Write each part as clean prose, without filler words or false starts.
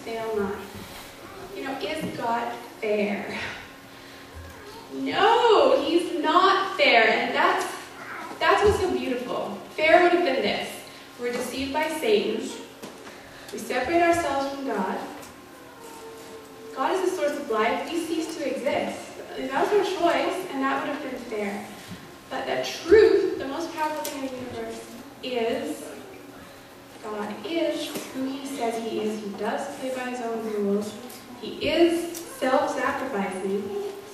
fail not. Is God fair? No, he's not fair, and that's what's so beautiful. Fair would have been this. We're deceived by Satan. We separate ourselves from God. God is the source of life. We cease to exist. That was our choice, and that would have been fair. But the truth, the most powerful thing in the universe, is God is who he says he is. He does play by his own rules. He is self-sacrificing,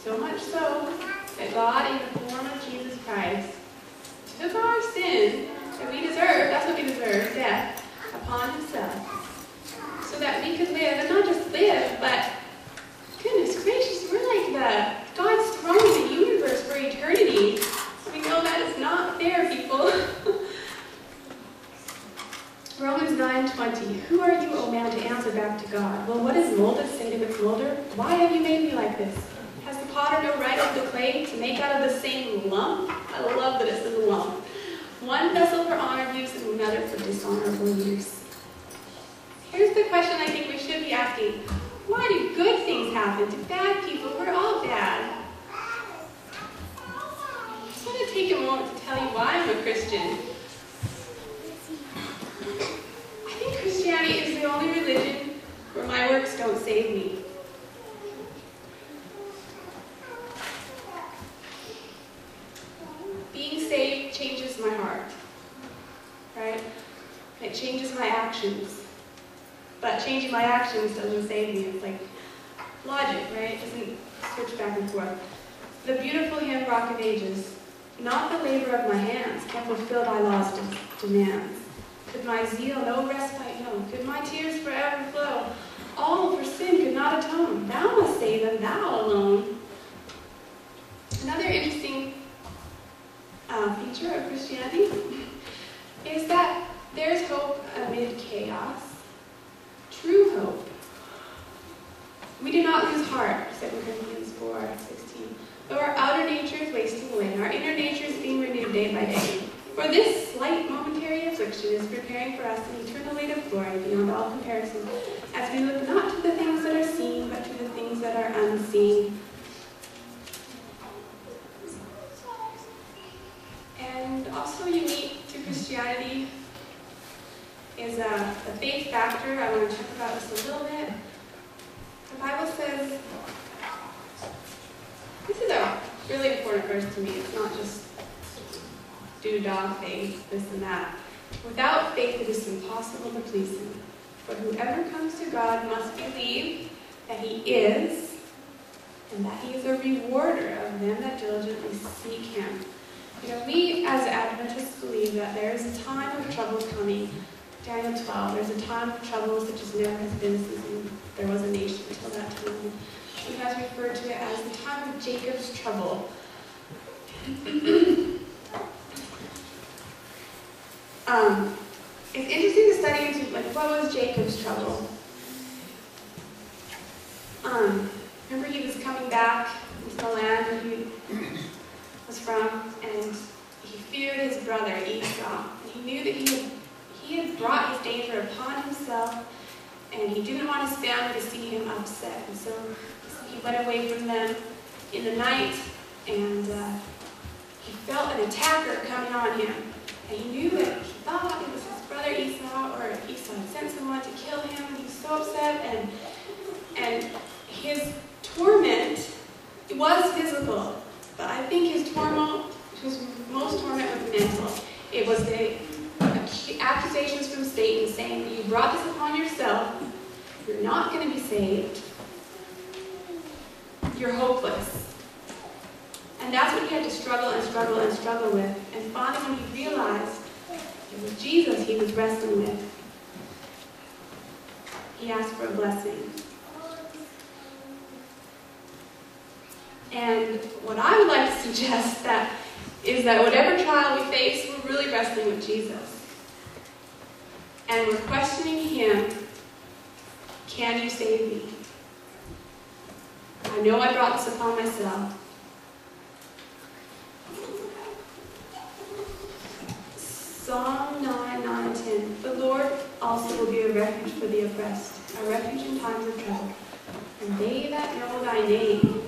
so much so that God, in the form of Jesus Christ, took our sin that we deserve, that's what we deserve, death, upon himself, so that we could live, and not just live, but, goodness gracious, we're like God's throne in the universe for eternity. We know that is not fair, people. Romans 9:20. Who are you, O man, to answer back to God? Well, what is molded say to its molder? Why have you made me like this? Has the potter no right over the clay to make out of the same lump? I love that it says a lump. One vessel for honor use and another for dishonorable use. Here's the question I think we should be asking. Why do good things happen to bad people? We're all bad. I just want to take a moment to tell you why I'm a Christian. I think Christianity is the only religion where my works don't save me. Being saved changes my heart, right? It changes my actions. But changing my actions doesn't save me. It's like logic, right? It doesn't switch back and forth. The beautiful hymn, Rock of Ages. Not the labor of my hands can fulfill thy law's demands. Could my zeal no respite know? Could my tears forever flow? All for sin could not atone. Thou must save them, thou alone. Another interesting feature of Christianity is that there's hope amid chaos. True hope. We do not lose heart, 2 Corinthians 4:16. Though our outer nature is wasting away, our inner nature is being renewed day by day. For this slight momentary affliction is preparing for us an eternal weight of glory beyond all comparison, as we look not to the things that are seen, but to the things that are unseen. And also unique to Christianity is the faith factor. I want to talk about this a little bit. The Bible says, this is a really important verse to me. It's not just do-dog faith, this and that. Without faith it is impossible to please him. For whoever comes to God must believe that he is, and that he is a rewarder of them that diligently seek him. We as Adventists believe that there is a time of trouble coming. Daniel 12, there's a time of trouble such as never has been since there was a nation until that time. He has referred to it as the time of Jacob's trouble. It's interesting to study into what was Jacob's trouble. Remember he was coming back into the land where he was from, and he feared his brother Esau, and he knew that he had brought his danger upon himself, and he didn't want his family to see him upset, and so he went away from them in the night, and he felt an attacker coming on him, and he knew that he thought it was his brother Esau, or Esau had sent someone to kill him, and he was so upset, and his torment was physical, but I think his most torment was mental. It was the accusations from Satan saying, you brought this upon yourself, you're not going to be saved, you're hopeless. And that's what he had to struggle and struggle and struggle with. And finally, when he realized it was Jesus he was wrestling with, he asked for a blessing. And what I would like to suggest is that whatever trial we face, we're really wrestling with Jesus. And we're questioning him, can you save me? I know I brought this upon myself. Psalm 9, 9 and 10. The Lord also will be a refuge for the oppressed, a refuge in time thy name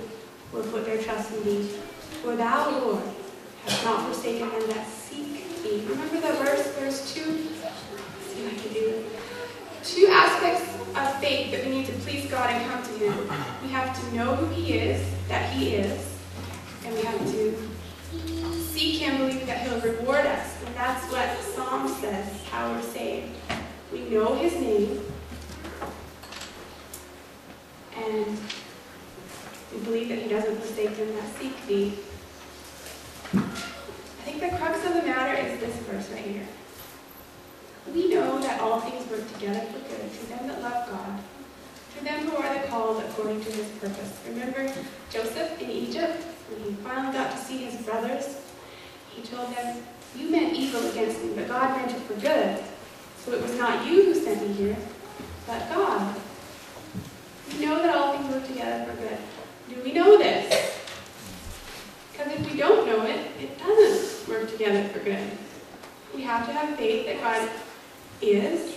will put their trust in thee. For thou, Lord, hast not forsaken them that seek thee. Remember that verse? There's two aspects of faith that we need to please God and come to him. We have to know who he is, that he is, and we have to seek him, believing that he'll reward us. And that's what Psalm says, how we're saved. We know his name, and we believe that he doesn't forsake them that seek thee. I think the crux of the matter is this verse right here. We know that all things work together for good to them that love God, to them who are the called according to his purpose. Remember Joseph in Egypt, when he finally got to see his brothers, he told them, you meant evil against me, but God meant it for good. So it was not you who sent me here, but God. We know that all things work together for good. Do we know this? Because if we don't know it, it doesn't work together for good. We have to have faith that God is,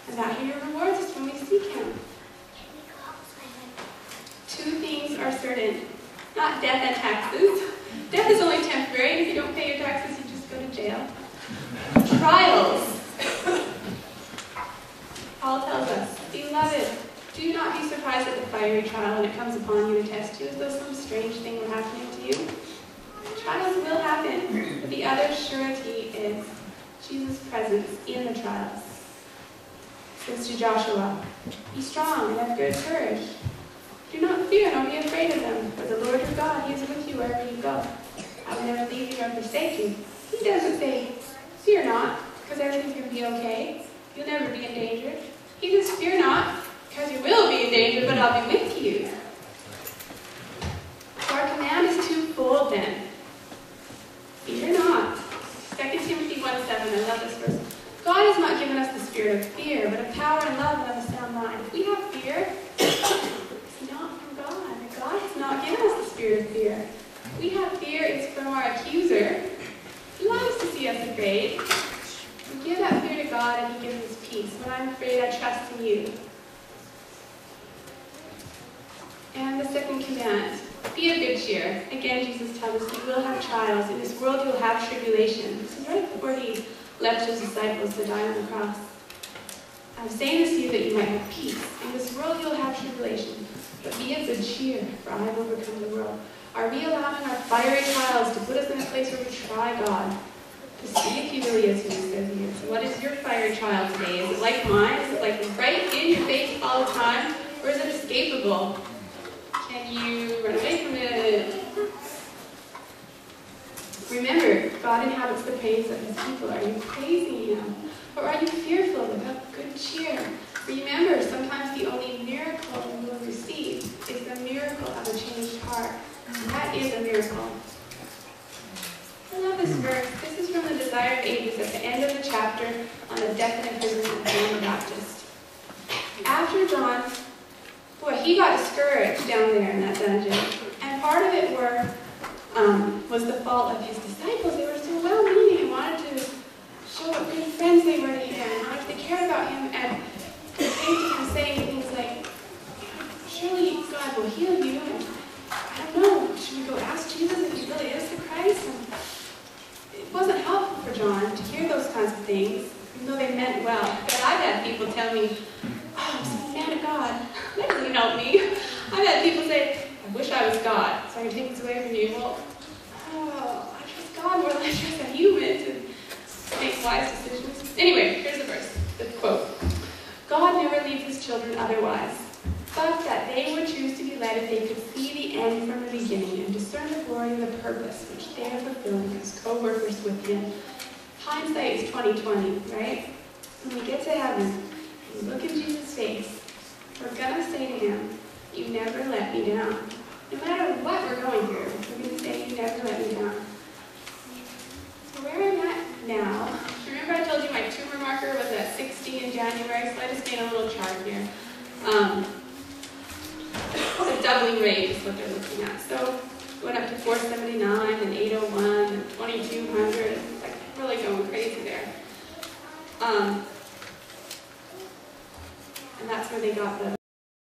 and that he rewards us when we seek him. Two things are certain. Not death and taxes. Death is only temporary. If you don't pay your taxes, you just go to jail. Trials. Paul tells us, beloved, do not be surprised at the fiery trial when it comes upon you to test you as though some strange thing were happening to you. Trials will happen, but the other surety is Jesus' presence in the trials. It says to Joshua, be strong and have good courage. Do not fear nor be afraid of them, for the Lord your God, he is with you wherever you go. I will never leave you nor forsake you. He doesn't say, fear not, because everything's going to be okay. You'll never be in danger. He says, fear not, because you will be in danger, but I'll be with you. So our command is twofold then. Fear not. 2 Timothy 1:7, I love this verse. God has not given us the spirit of fear, but of power and love and of a sound mind. If we have fear, it's not from God. God has not given us the spirit of fear. If we have fear, it's from our accuser. He loves to see us afraid. We give that fear to God and he gives us peace. When I'm afraid, I trust in you. And the second command, be of good cheer. Again, Jesus tells us you will have trials. In this world, you will have tribulation. This is right before he left his disciples to die on the cross. I'm saying this to you that you might have peace. In this world, you will have tribulation. But be of good cheer, for I have overcome the world. Are we allowing our fiery trials to put us in a place where we try God? To see if he really is who he says he is. What is your fiery trial today? Is it like mine? Is it like right in your face all the time? Or is it escapable? Can you run away from it? Remember, God inhabits the praise of his people. Are you praising him? Or are you fearful without good cheer? Remember, sometimes the only miracle we will receive is the miracle of a changed heart. And that is a miracle. I love this verse. This is from the Desire of Ages at the end of the chapter on the death and imprisonment of John the Baptist. After John, he got discouraged down there in that dungeon. And part of it was the fault of his disciples. They were so well-meaning and wanted to show what good friends they were to him and how much they cared about him. And they came to him saying things like, surely God will heal you. And I don't know, should we go ask Jesus if he really is the Christ? And it wasn't helpful for John to hear those kinds of things, even though they meant well. But I've had people tell me, oh, I'm so mad at God. That doesn't help me. I've had people say, I wish I was God, so I can take this away from you. Well, I trust God more than I trust a human to make wise decisions. Anyway, here's the verse, the quote. God never leaves his children otherwise, but that they would choose to be led if they could see the end from the beginning and discern the glory and the purpose which they are fulfilling as co-workers with him. Hindsight is 20/20, right? When we get to heaven and look in Jesus' face, we're going to say to him, you never let me down. No matter what we're going through, we're going to say, you never let me down. So where I'm at now, remember I told you my tumor marker was at 60 in January, so I just made a little chart here. The doubling rate is what they're looking at. So went up to 479 and 801 and 2200. It's like really going crazy there. And that's where they got the